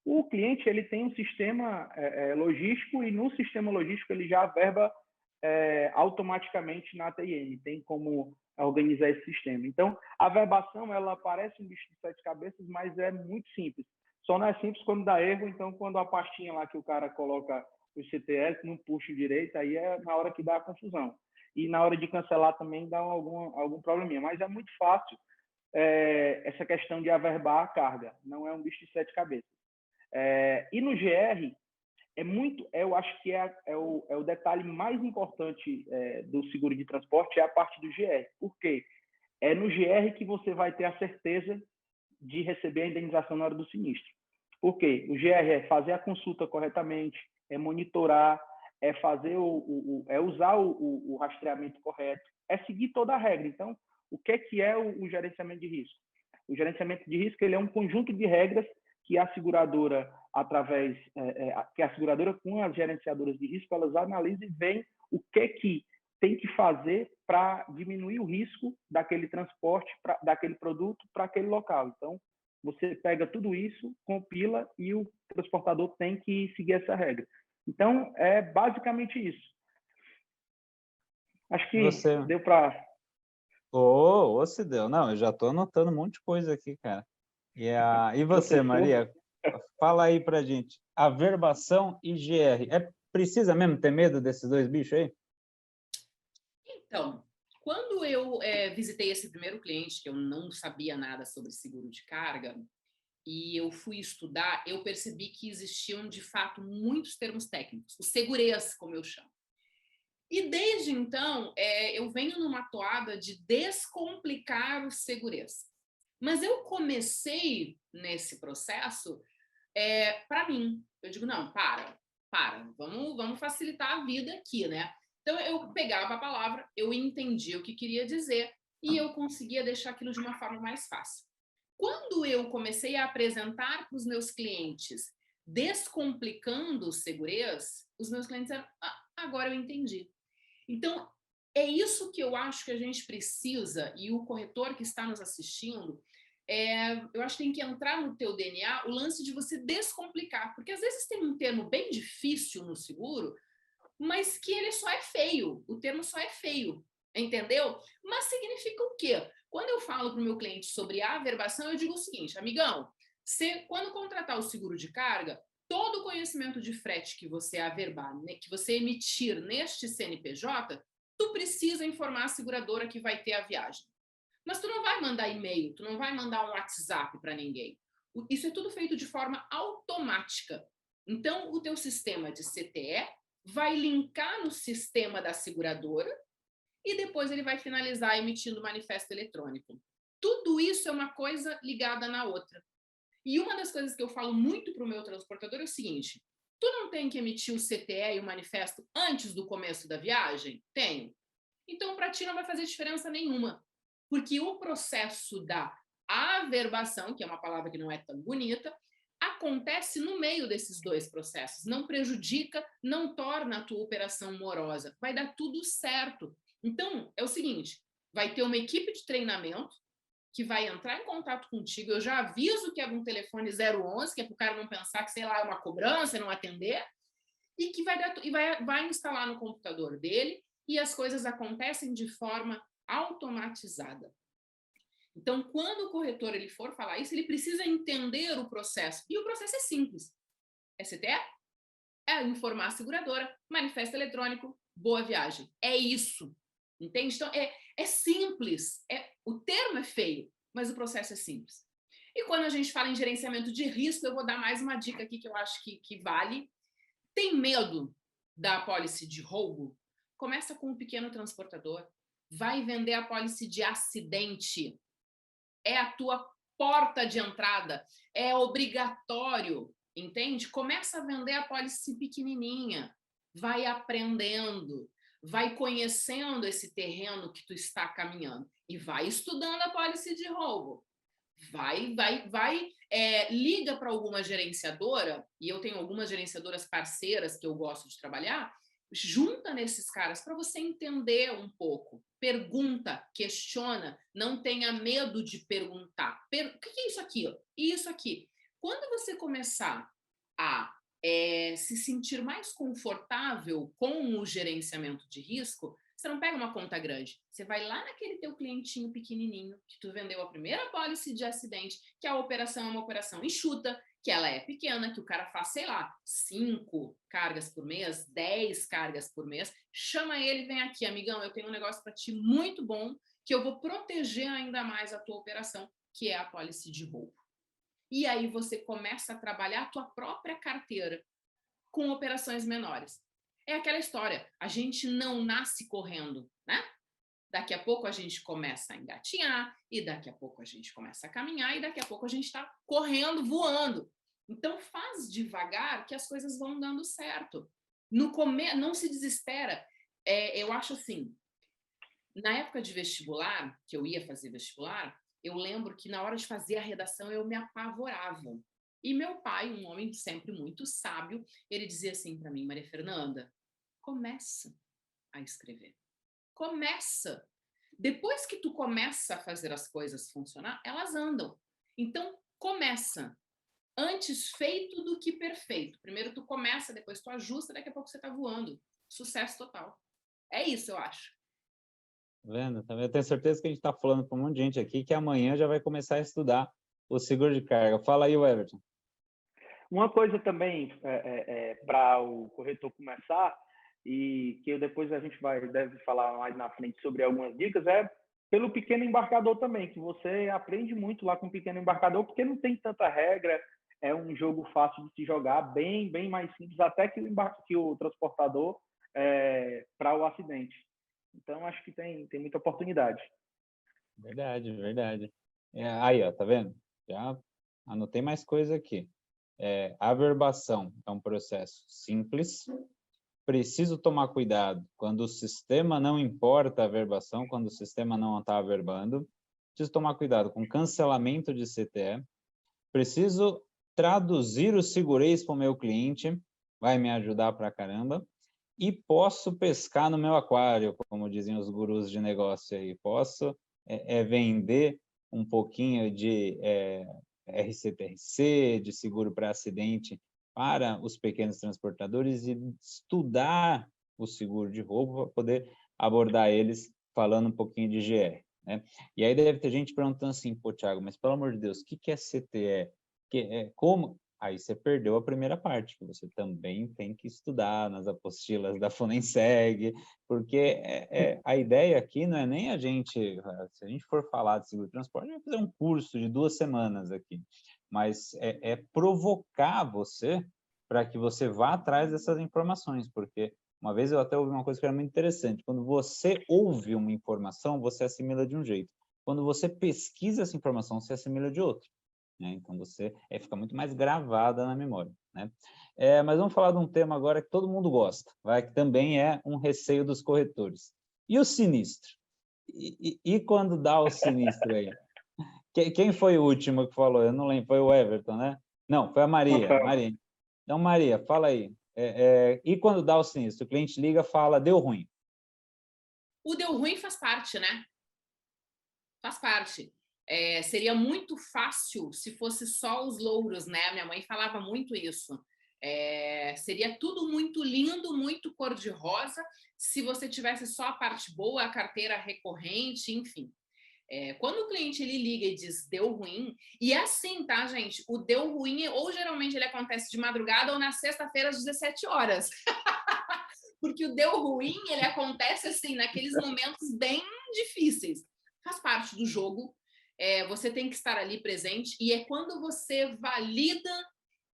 O cliente ele tem um sistema logístico e no sistema logístico ele já averba automaticamente na ATM. Tem como organizar esse sistema. Então, a averbação, ela parece um bicho de sete cabeças, mas é muito simples. Só não é simples quando dá erro. Então, quando a pastinha lá que o cara coloca o CTS não puxa direito, aí é na hora que dá a confusão. E na hora de cancelar também dá algum probleminha. Mas é muito fácil essa questão de averbar a carga. Não é um bicho de sete cabeças. E no GR, eu acho que é o detalhe mais importante do seguro de transporte, é a parte do GR. Por quê? É no GR que você vai ter a certeza de receber a indenização na hora do sinistro. Por quê? O GR é fazer a consulta corretamente, é monitorar, é fazer usar o rastreamento correto, é seguir toda a regra. Então, o que é o gerenciamento de risco? O gerenciamento de risco ele é um conjunto de regras que a seguradora, que a seguradora com as gerenciadoras de risco, elas analisam e veem o que tem que fazer para diminuir o risco daquele transporte, daquele produto para aquele local. Então, você pega tudo isso, compila e o transportador tem que seguir essa regra. Então, é basicamente isso. Acho que deu para... Se deu. Não, eu já estou anotando um monte de coisa aqui, cara. E você, Maria? Fala aí pra gente. Averbação e GR. Precisa mesmo ter medo desses dois bichos aí? Então, quando eu visitei esse primeiro cliente, que eu não sabia nada sobre seguro de carga, e eu fui estudar, eu percebi que existiam, de fato, muitos termos técnicos, os segurês, como eu chamo. E desde então, eu venho numa toada de descomplicar os segurês. Mas eu comecei nesse processo para mim. Eu digo, não, para, vamos facilitar a vida aqui, né? Então, eu pegava a palavra, eu entendia o que queria dizer e eu conseguia deixar aquilo de uma forma mais fácil. Quando eu comecei a apresentar para os meus clientes, descomplicando os segurês, os meus clientes eram, agora eu entendi. Então, é isso que eu acho que a gente precisa, e o corretor que está nos assistindo, eu acho que tem que entrar no teu DNA o lance de você descomplicar, porque às vezes tem um termo bem difícil no seguro, mas que ele só é feio, o termo só é feio, entendeu? Mas significa o quê? Quando eu falo para o meu cliente sobre a averbação, eu digo o seguinte, amigão, quando contratar o seguro de carga, todo o conhecimento de frete que você averbar, né, que você emitir neste CNPJ, tu precisa informar a seguradora que vai ter a viagem. Mas tu não vai mandar e-mail, tu não vai mandar um WhatsApp para ninguém. Isso é tudo feito de forma automática. Então, o teu sistema de CTE vai linkar no sistema da seguradora e depois ele vai finalizar emitindo o manifesto eletrônico. Tudo isso é uma coisa ligada na outra. E uma das coisas que eu falo muito para o meu transportador é o seguinte, Tu não tem que emitir o CTE e o manifesto antes do começo da viagem? Tenho. Então, para ti não vai fazer diferença nenhuma, porque o processo da averbação, que é uma palavra que não é tão bonita, acontece no meio desses dois processos. Não prejudica, não torna a tua operação morosa. Vai dar tudo certo. Então, é o seguinte, vai ter uma equipe de treinamento que vai entrar em contato contigo. Eu já aviso que é um telefone 011, que é para o cara não pensar que, sei lá, é uma cobrança, não atender, e que vai instalar no computador dele, e as coisas acontecem de forma automatizada. Então, quando o corretor ele for falar isso, ele precisa entender o processo. E o processo é simples. É CTE, é informar a seguradora, manifesto eletrônico, boa viagem. É isso. Entende? Então, é simples. O termo é feio, mas o processo é simples. E quando a gente fala em gerenciamento de risco, eu vou dar mais uma dica aqui que eu acho que vale. Tem medo da apólice de roubo? Começa com um pequeno transportador. Vai vender a apólice de acidente. É a tua porta de entrada. É obrigatório, entende? Começa a vender a apólice pequenininha. Vai aprendendo. Vai conhecendo esse terreno que tu está caminhando. E vai estudando a apólice de roubo. Liga para alguma gerenciadora, e eu tenho algumas gerenciadoras parceiras que eu gosto de trabalhar, junta nesses caras para você entender um pouco. Pergunta, questiona, não tenha medo de perguntar. O que é isso aqui? E isso aqui. Quando você começar a se sentir mais confortável com o gerenciamento de risco, você não pega uma conta grande, você vai lá naquele teu clientinho pequenininho, que tu vendeu a primeira policy de acidente, que a operação é uma operação enxuta, que ela é pequena, que o cara faz, sei lá, 5 cargas por mês, 10 cargas por mês, chama ele, vem aqui, amigão, eu tenho um negócio para ti muito bom, que eu vou proteger ainda mais a tua operação, que é a policy de roubo. E aí você começa a trabalhar a tua própria carteira com operações menores. É aquela história, a gente não nasce correndo, né? Daqui a pouco a gente começa a engatinhar, e daqui a pouco a gente começa a caminhar, e daqui a pouco a gente está correndo, voando. Então faz devagar que as coisas vão dando certo. Não se desespera. Eu acho assim, na época de vestibular, que eu ia fazer vestibular, eu lembro que na hora de fazer a redação eu me apavorava. E meu pai, um homem sempre muito sábio, ele dizia assim para mim, Maria Fernanda, começa a escrever. Começa. Depois que tu começa a fazer as coisas funcionar, elas andam. Então, começa. Antes feito do que perfeito. Primeiro tu começa, depois tu ajusta, daqui a pouco você tá voando. Sucesso total. É isso, eu acho. Vendo? Também eu tenho certeza que a gente está falando para um monte de gente aqui que amanhã já vai começar a estudar o seguro de carga. Fala aí, Everton. Uma coisa também para o corretor começar, e que depois a gente deve falar mais na frente sobre algumas dicas, é pelo pequeno embarcador também, que você aprende muito lá com o pequeno embarcador, porque não tem tanta regra, é um jogo fácil de se jogar, bem mais simples, até que o transportador para o acidente. Então, acho que tem muita oportunidade. Verdade, verdade. Aí, ó, tá vendo? Já anotei mais coisa aqui. Averbação é um processo simples. Preciso tomar cuidado quando o sistema não importa a averbação, quando o sistema não está averbando. Preciso tomar cuidado com cancelamento de CTE. Preciso traduzir o segurez para o meu cliente, vai me ajudar pra caramba. E posso pescar no meu aquário, como dizem os gurus de negócio aí. Posso vender um pouquinho de RCTRC, de seguro para acidente, para os pequenos transportadores e estudar o seguro de roubo para poder abordar eles falando um pouquinho de GR. Né? E aí deve ter gente perguntando assim, pô, Thiago, mas pelo amor de Deus, o que é CTE? Como? Aí você perdeu a primeira parte, que você também tem que estudar nas apostilas da Funenseg, porque a ideia aqui não é nem a gente, se a gente for falar de seguro de transporte, a gente vai fazer um curso de 2 semanas aqui, mas é provocar você para que você vá atrás dessas informações, porque uma vez eu até ouvi uma coisa que era muito interessante, quando você ouve uma informação, você assimila de um jeito, quando você pesquisa essa informação, você assimila de outro. Né? Então, você fica muito mais gravada na memória. né? Mas vamos falar de um tema agora que todo mundo gosta, vai, que também é um receio dos corretores. E o sinistro? E quando dá o sinistro aí? Quem foi o último que falou? Eu não lembro, foi o Everton, né? Não, foi a Maria. Maria. Então, Maria, fala aí. E quando dá o sinistro? O cliente liga, fala, deu ruim. O deu ruim faz parte, né? Faz parte. Seria muito fácil se fosse só os louros, né? Minha mãe falava muito isso. Seria tudo muito lindo, muito cor-de-rosa, se você tivesse só a parte boa, a carteira recorrente, enfim. Quando o cliente ele liga e diz deu ruim, e é assim, tá, gente? O deu ruim, ou geralmente ele acontece de madrugada ou na sexta-feira às 17 horas. Porque o deu ruim, ele acontece assim, naqueles momentos bem difíceis. Faz parte do jogo, você tem que estar ali presente, e é quando você valida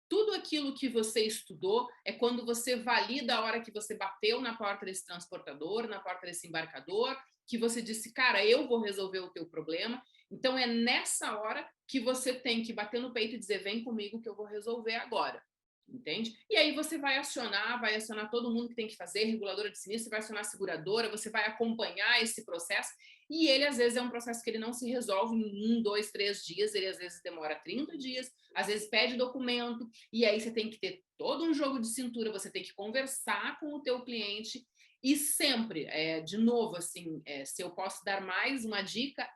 tudo aquilo que você estudou, é quando você valida a hora que você bateu na porta desse transportador, na porta desse embarcador, que você disse, cara, eu vou resolver o teu problema. Então, é nessa hora que você tem que bater no peito e dizer, vem comigo que eu vou resolver agora. Entende? E aí você vai acionar todo mundo que tem que fazer, reguladora de sinistro, vai acionar a seguradora, você vai acompanhar esse processo, e ele, às vezes, é um processo que ele não se resolve em 1, 2, 3 dias, ele, às vezes, demora 30 dias, às vezes pede documento, e aí você tem que ter todo um jogo de cintura, você tem que conversar com o teu cliente, e sempre, de novo, assim, se eu posso dar mais uma dica,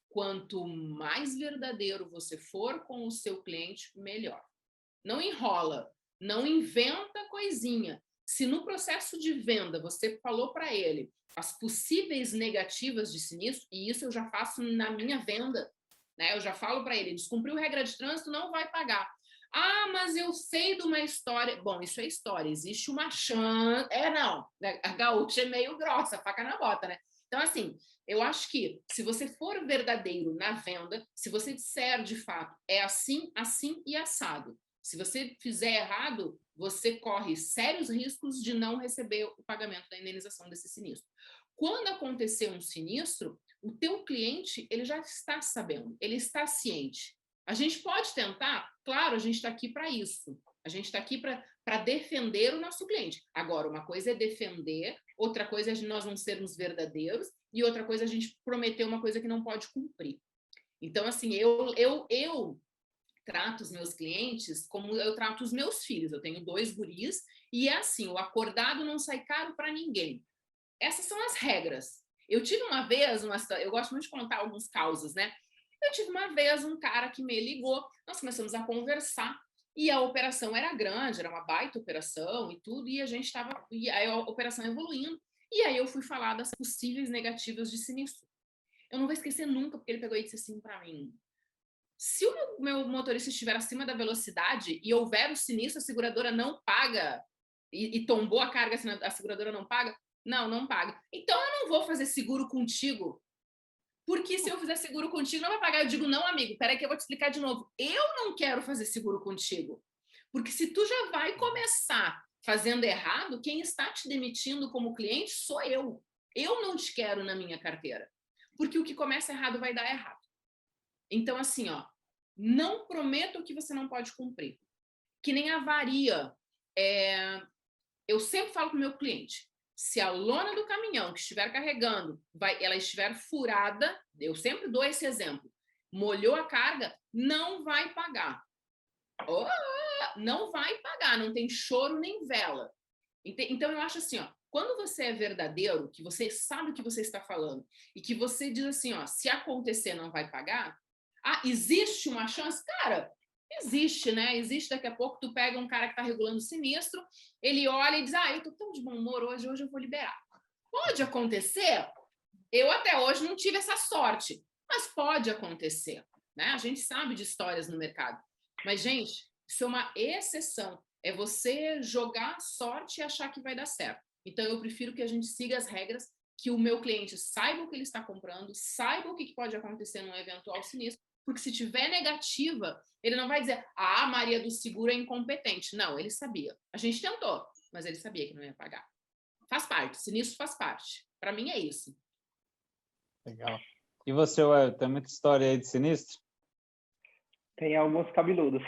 quanto mais verdadeiro você for com o seu cliente, melhor. Não enrola, não inventa coisinha. Se no processo de venda você falou para ele as possíveis negativas de sinistro, e isso eu já faço na minha venda, né? Eu já falo para ele, descumpriu regra de trânsito, não vai pagar. Ah, mas eu sei de uma história. Bom, isso é história, existe uma chance. Não, a gaúcha é meio grossa, faca na bota, né? Então, assim, eu acho que se você for verdadeiro na venda, se você disser de fato, é assim, assim e assado. Se você fizer errado, você corre sérios riscos de não receber o pagamento da indenização desse sinistro. Quando acontecer um sinistro, o teu cliente ele já está sabendo, ele está ciente. A gente pode tentar? Claro, a gente está aqui para isso. A gente está aqui para defender o nosso cliente. Agora, uma coisa é defender, outra coisa é nós não sermos verdadeiros, e outra coisa é a gente prometer uma coisa que não pode cumprir. Então, assim, eu trato os meus clientes como eu trato os meus filhos. Eu tenho 2 guris e é assim, o acordado não sai caro para ninguém. Essas são as regras. Eu tive uma vez, eu gosto muito de contar alguns causos, né? Eu tive uma vez um cara que me ligou, nós começamos a conversar e a operação era grande, era uma baita operação e tudo, e a gente estava, e aí a operação evoluindo, e aí eu fui falar das possíveis negativas de sinistro. Eu não vou esquecer nunca, porque ele pegou e disse assim para mim, se o meu motorista estiver acima da velocidade e houver o sinistro, a seguradora não paga, e tombou a carga, a seguradora não paga? Não, não paga. Então eu não vou fazer seguro contigo, porque se eu fizer seguro contigo, não vai pagar. Eu digo, não, amigo, peraí que eu vou te explicar de novo. Eu não quero fazer seguro contigo, porque se tu já vai começar fazendo errado, quem está te demitindo como cliente sou eu. Eu não te quero na minha carteira, porque o que começa errado vai dar errado. Então, assim, ó, não prometa o que você não pode cumprir. Que nem avaria. Eu sempre falo para o meu cliente, se a lona do caminhão que estiver carregando, ela estiver furada, eu sempre dou esse exemplo, molhou a carga, não vai pagar. Oh, não vai pagar, não tem choro nem vela. Então, eu acho assim, ó, quando você é verdadeiro, que você sabe o que você está falando, e que você diz assim, ó, se acontecer, não vai pagar, existe uma chance? Cara, existe, né? Existe, daqui a pouco tu pega um cara que tá regulando sinistro, ele olha e diz, eu tô tão de bom humor hoje eu vou liberar. Pode acontecer? Eu até hoje não tive essa sorte, mas pode acontecer, né? A gente sabe de histórias no mercado. Mas, gente, isso é uma exceção. É você jogar sorte e achar que vai dar certo. Então, eu prefiro que a gente siga as regras, que o meu cliente saiba o que ele está comprando, saiba o que pode acontecer num eventual sinistro, porque se tiver negativa, ele não vai dizer, a Maria do Seguro é incompetente. Não, ele sabia. A gente tentou, mas ele sabia que não ia pagar. Faz parte, sinistro faz parte. Para mim é isso. Legal. E você, Ué, tem muita história aí de sinistro? Tem alguns cabeludos.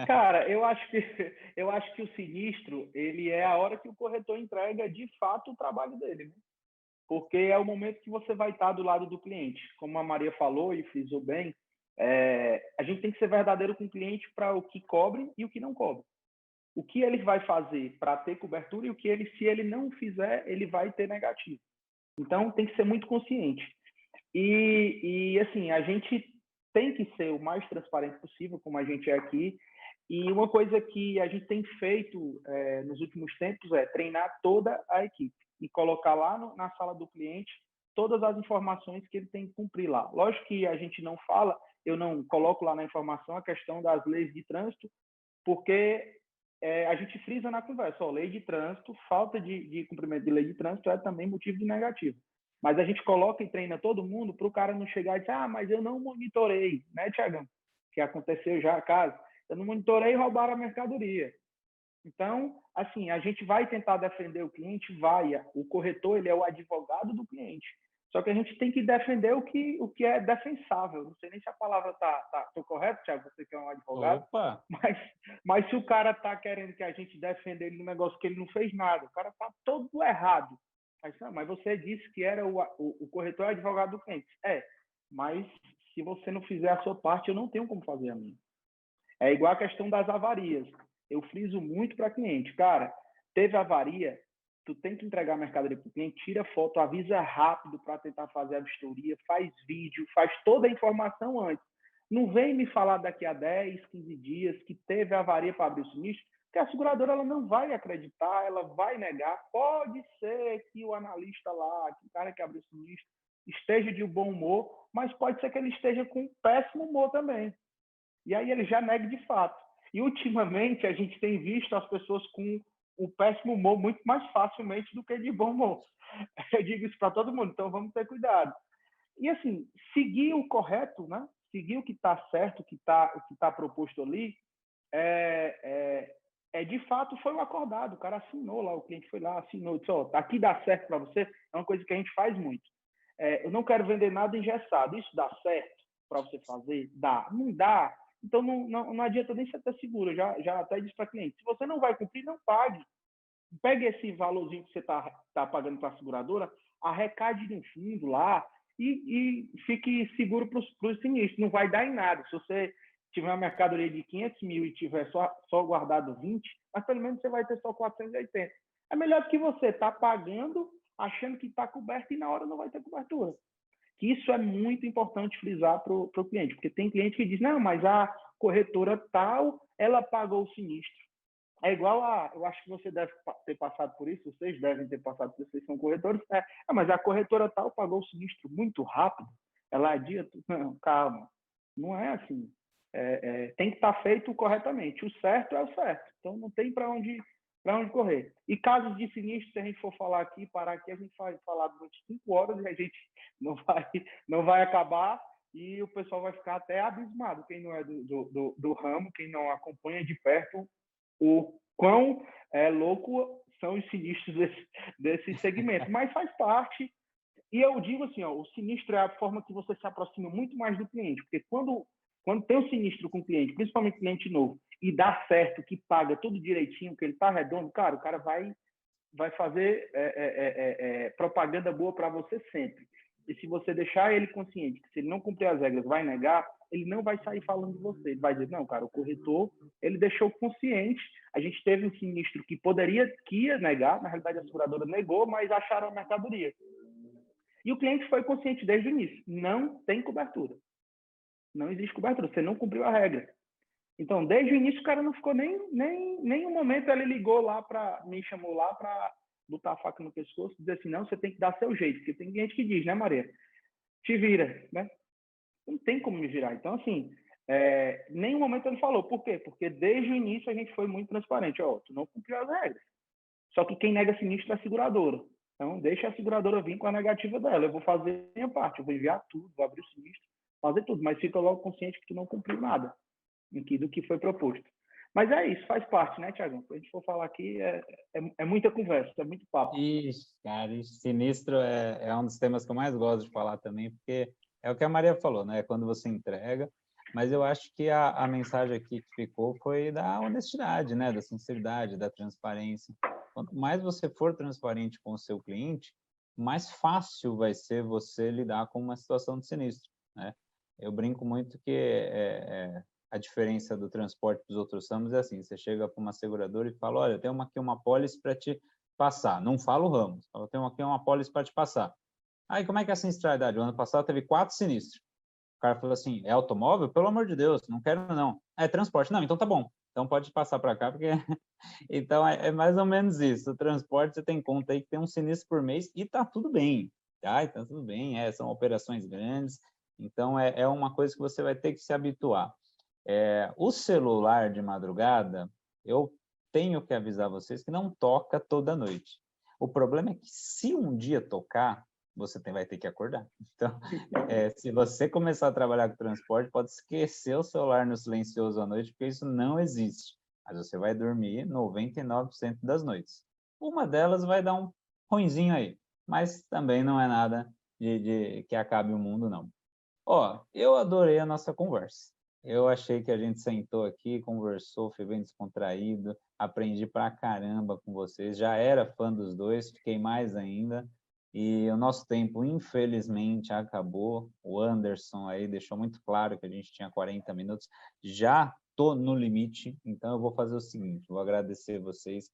Cara, eu acho que o sinistro, ele é a hora que o corretor entrega de fato o trabalho dele, né? Porque é o momento que você vai estar do lado do cliente. Como a Maria falou e frisou bem, a gente tem que ser verdadeiro com o cliente para o que cobre e o que não cobre. O que ele vai fazer para ter cobertura e o que ele, se ele não fizer, ele vai ter negativo. Então, tem que ser muito consciente. Assim, a gente tem que ser o mais transparente possível, como a gente é aqui. E uma coisa que a gente tem feito nos últimos tempos é treinar toda a equipe e colocar lá na sala do cliente todas as informações que ele tem que cumprir lá. Lógico que a gente não fala, eu não coloco lá na informação a questão das leis de trânsito, porque a gente frisa na conversa, lei de trânsito, falta de cumprimento de lei de trânsito é também motivo de negativo. Mas a gente coloca e treina todo mundo para o cara não chegar e dizer, mas eu não monitorei, né, Tiagão? Que aconteceu já, caso. Eu não monitorei e roubaram a mercadoria. Então, assim, a gente vai tentar defender o cliente, o corretor, ele é o advogado do cliente. Só que a gente tem que defender o que é defensável. Não sei nem se a palavra tô correto, Thiago, você que é um advogado. Opa! Mas se o cara está querendo que a gente defenda ele no negócio que ele não fez nada, o cara está todo errado. Mas você disse que era o corretor advogado do cliente. Mas se você não fizer a sua parte, eu não tenho como fazer a minha. É igual a questão das avarias. Eu friso muito para cliente. Cara, teve avaria, tu tem que entregar a mercadoria para o cliente, tira foto, avisa rápido para tentar fazer a vistoria, faz vídeo, faz toda a informação antes. Não vem me falar daqui a 10, 15 dias que teve avaria para abrir o sinistro, porque a seguradora ela não vai acreditar, ela vai negar. Pode ser que o analista lá, que o cara que abriu o sinistro, esteja de bom humor, mas pode ser que ele esteja com péssimo humor também. E aí ele já nega de fato. E ultimamente a gente tem visto as pessoas com o péssimo humor muito mais facilmente do que de bom humor. Eu digo isso para todo mundo, então vamos ter cuidado. E assim, seguir o correto, né? Seguir o que está certo, o que tá proposto ali, de fato foi o acordado. O cara assinou lá, o cliente foi lá, assinou, disse, aqui dá certo para você, é uma coisa que a gente faz muito. Eu não quero vender nada engessado. Isso dá certo para você fazer? Dá. Não dá? Então, não adianta nem você ter seguro. Já até disse para cliente, se você não vai cumprir, não pague. Pegue esse valorzinho que você está pagando para a seguradora, arrecade no fundo lá e fique seguro para os sinistros. Não vai dar em nada. Se você tiver uma mercadoria de 500 mil e tiver só guardado 20, mas pelo menos você vai ter só 480. É melhor do que você estar pagando, achando que está coberto e na hora não vai ter cobertura. Isso é muito importante frisar para o cliente, porque tem cliente que diz, não, mas a corretora tal, ela pagou o sinistro. É igual eu acho que você deve ter passado por isso, vocês devem ter passado por isso, vocês são corretores, mas a corretora tal pagou o sinistro muito rápido, ela adia tudo. Não, calma, não é assim. Tem que estar feito corretamente. O certo é o certo, então não tem para onde correr. E casos de sinistro, se a gente for falar aqui, parar aqui, a gente vai falar durante 5 horas e a gente não vai acabar e o pessoal vai ficar até abismado. Quem não é do ramo, quem não acompanha de perto o quão louco são os sinistros desse segmento. Mas faz parte. E eu digo assim, o sinistro é a forma que você se aproxima muito mais do cliente, porque quando tem um sinistro com o cliente, principalmente cliente novo, e dá certo, que paga tudo direitinho, que ele está redondo, cara, o cara vai fazer propaganda boa para você sempre. E se você deixar ele consciente que se ele não cumprir as regras, vai negar, ele não vai sair falando de você. Ele vai dizer, não, cara, o corretor, ele deixou consciente. A gente teve um sinistro que ia negar, na realidade a seguradora negou, mas acharam a mercadoria. E o cliente foi consciente desde o início. Não tem cobertura. Não existe cobertura. Você não cumpriu a regra. Então, desde o início, o cara não ficou nem um momento. Ele ligou lá me chamou lá para botar a faca no pescoço e dizer assim, não, você tem que dar seu jeito. Porque tem gente que diz, né, Maria? Te vira, né? Não tem como me virar. Então, assim, nenhum momento ele falou. Por quê? Porque desde o início a gente foi muito transparente. Tu não cumpriu as regras. Só que quem nega sinistro é a seguradora. Então, deixa a seguradora vir com a negativa dela. Eu vou fazer a minha parte. Eu vou enviar tudo, vou abrir o sinistro, fazer tudo. Mas fica logo consciente que tu não cumpriu nada do que foi proposto. Mas é isso, faz parte, né, Tiagão? Se a gente for falar aqui, é muita conversa, é muito papo. Ixi, cara, sinistro é um dos temas que eu mais gosto de falar também, porque é o que a Maria falou, né? Quando você entrega. Mas eu acho que a mensagem aqui que ficou foi da honestidade, né? Da sinceridade, da transparência. Quanto mais você for transparente com o seu cliente, mais fácil vai ser você lidar com uma situação de sinistro, né? Eu brinco muito que a diferença do transporte para os outros ramos é assim, você chega para uma seguradora e fala, olha, tem aqui uma apólice para te passar. Não fala o ramo, fala, tem aqui uma apólice para te passar. Aí, como é que é a sinistralidade? O ano passado teve 4 sinistros. O cara falou assim, é automóvel? Pelo amor de Deus, não quero não. É transporte? Não, então tá bom. Então pode passar para cá, porque... Então é mais ou menos isso. O transporte, você tem conta aí que tem um sinistro por mês e tá tudo bem. Tá? Então tudo bem, são operações grandes. Então é uma coisa que você vai ter que se habituar. O celular de madrugada, eu tenho que avisar vocês que não toca toda noite. O problema é que se um dia tocar, você vai ter que acordar. Então, se você começar a trabalhar com transporte, pode esquecer o celular no silencioso à noite, porque isso não existe. Mas você vai dormir 99% das noites. Uma delas vai dar um ruinzinho aí, mas também não é nada de que acabe o mundo, não. Ó, eu adorei a nossa conversa. Eu achei que a gente sentou aqui, conversou, foi bem descontraído, aprendi pra caramba com vocês, já era fã dos dois, fiquei mais ainda. E o nosso tempo, infelizmente, acabou. O Anderson aí deixou muito claro que a gente tinha 40 minutos. Já estou no limite, então eu vou fazer o seguinte, vou agradecer vocês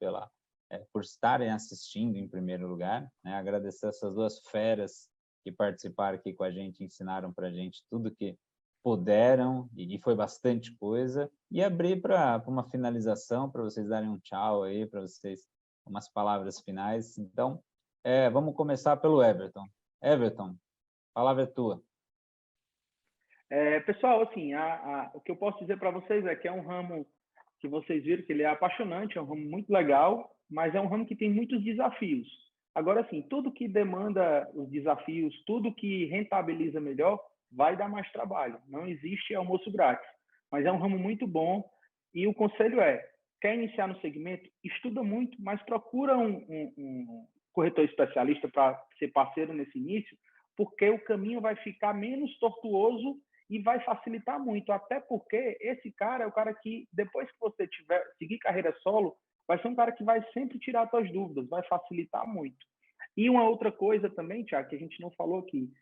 por estarem assistindo em primeiro lugar, né? Agradecer essas duas feras que participaram aqui com a gente, ensinaram para a gente tudo que puderam, e foi bastante coisa, e abrir para uma finalização, para vocês darem um tchau aí, para vocês, umas palavras finais. Então, vamos começar pelo Everton. Everton, a palavra é tua. Pessoal, assim, o que eu posso dizer para vocês é que é um ramo que vocês viram que ele é apaixonante, é um ramo muito legal, mas é um ramo que tem muitos desafios. Agora, assim, tudo que demanda os desafios, tudo que rentabiliza melhor, vai dar mais trabalho. Não existe almoço grátis, mas é um ramo muito bom e o conselho quer iniciar no segmento? Estuda muito, mas procura um corretor especialista para ser parceiro nesse início, porque o caminho vai ficar menos tortuoso e vai facilitar muito, até porque esse cara é o cara que, depois que você seguir carreira solo, vai ser um cara que vai sempre tirar suas dúvidas, vai facilitar muito. E uma outra coisa também, Thiago, que a gente não falou aqui,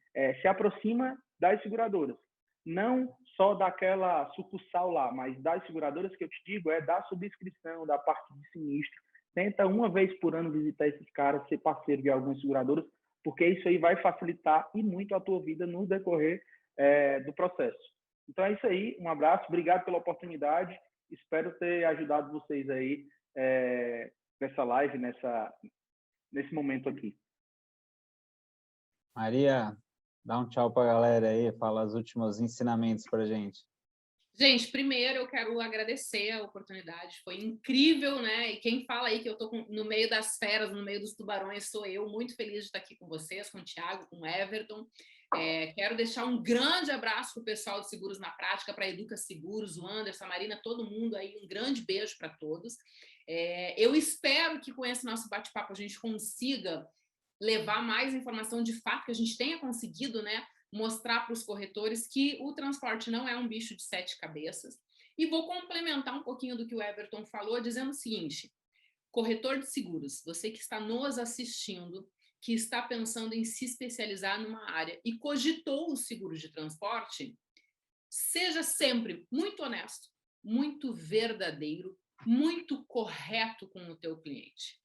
se aproxima das seguradoras. Não só daquela sucursal lá, mas das seguradoras que eu te digo, da subscrição, da parte de sinistro. Tenta uma vez por ano visitar esses caras, ser parceiro de algumas seguradoras, porque isso aí vai facilitar e muito a tua vida no decorrer do processo. Então é isso aí, um abraço, obrigado pela oportunidade, espero ter ajudado vocês aí nessa live, nesse momento aqui. Maria, dá um tchau para a galera aí, fala os últimos ensinamentos para a gente. Gente, primeiro eu quero agradecer a oportunidade, foi incrível, né? E quem fala aí que eu estou no meio das feras, no meio dos tubarões, sou eu, muito feliz de estar aqui com vocês, com o Thiago, com o Everton. Quero deixar um grande abraço para o pessoal de Seguros na Prática, para a Educa Seguros, o Anderson, a Marina, todo mundo aí, um grande beijo para todos. Eu espero que com esse nosso bate-papo a gente consiga levar mais informação de fato, que a gente tenha conseguido, né, mostrar para os corretores que o transporte não é um bicho de 7 cabeças. E vou complementar um pouquinho do que o Everton falou, dizendo o seguinte: corretor de seguros, você que está nos assistindo, que está pensando em se especializar numa área e cogitou o seguro de transporte, seja sempre muito honesto, muito verdadeiro, muito correto com o teu cliente.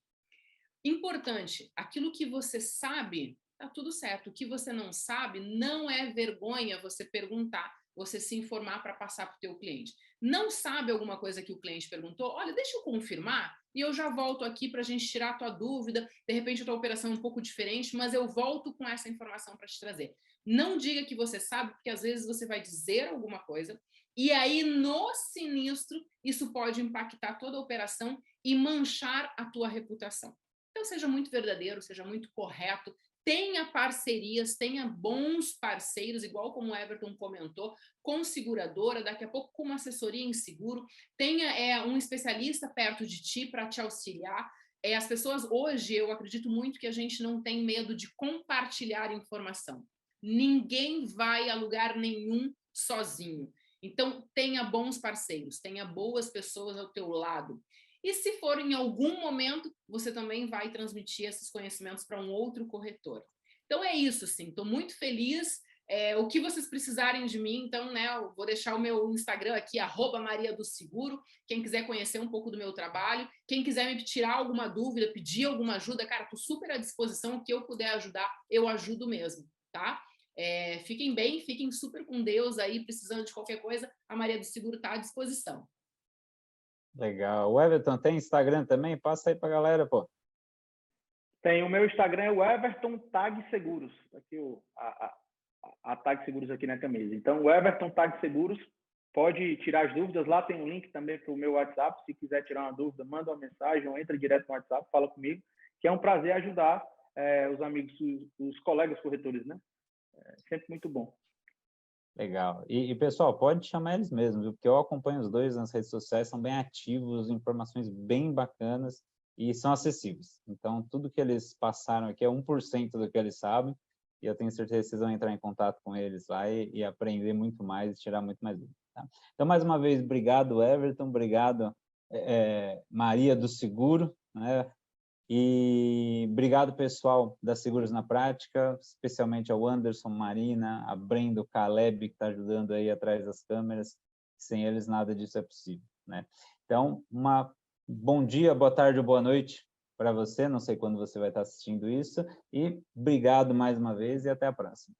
Importante, aquilo que você sabe, tá tudo certo. O que você não sabe, não é vergonha você perguntar, você se informar para passar para o teu cliente. Não sabe alguma coisa que o cliente perguntou? Olha, deixa eu confirmar e eu já volto aqui para a gente tirar a tua dúvida. De repente a tua operação é um pouco diferente, mas eu volto com essa informação para te trazer. Não diga que você sabe, porque às vezes você vai dizer alguma coisa e aí no sinistro isso pode impactar toda a operação e manchar a tua reputação. Então, seja muito verdadeiro, seja muito correto, tenha parcerias, tenha bons parceiros, igual como o Everton comentou, com seguradora, daqui a pouco com uma assessoria em seguro, tenha um especialista perto de ti para te auxiliar. As pessoas hoje, eu acredito muito que a gente não tem medo de compartilhar informação. Ninguém vai a lugar nenhum sozinho. Então, tenha bons parceiros, tenha boas pessoas ao teu lado. E se for em algum momento, você também vai transmitir esses conhecimentos para um outro corretor. Então é isso, assim, estou muito feliz. O que vocês precisarem de mim, então, né, eu vou deixar o meu Instagram aqui, @mariadoseguro, quem quiser conhecer um pouco do meu trabalho, quem quiser me tirar alguma dúvida, pedir alguma ajuda, cara, estou super à disposição, o que eu puder ajudar, eu ajudo mesmo, tá? Fiquem bem, fiquem super com Deus aí, precisando de qualquer coisa, a Maria do Seguro está à disposição. Legal. O Everton tem Instagram também? Passa aí para a galera, pô. Tem o meu Instagram, é o Everton Tag Seguros. Aqui a Tag Seguros aqui na camisa. Então, o Everton Tag Seguros, pode tirar as dúvidas. Lá tem um link também para o meu WhatsApp. Se quiser tirar uma dúvida, manda uma mensagem ou entra direto no WhatsApp, fala comigo, que é um prazer ajudar os amigos, os colegas corretores, né? Sempre muito bom. Legal. E, pessoal, pode chamar eles mesmo, viu? Porque eu acompanho os dois nas redes sociais, são bem ativos, informações bem bacanas e são acessíveis. Então, tudo que eles passaram aqui é 1% do que eles sabem, e eu tenho certeza que vocês vão entrar em contato com eles lá e aprender muito mais e tirar muito mais dúvidas. Tá? Então, mais uma vez, obrigado, Everton, obrigado, Maria do Seguro, né? E obrigado, pessoal da Seguros na Prática, especialmente ao Anderson, Marina, a Brenda, o Caleb, que está ajudando aí atrás das câmeras. Sem eles, nada disso é possível, né? Então, bom dia, boa tarde ou boa noite para você, não sei quando você vai estar assistindo isso, e obrigado mais uma vez e até a próxima.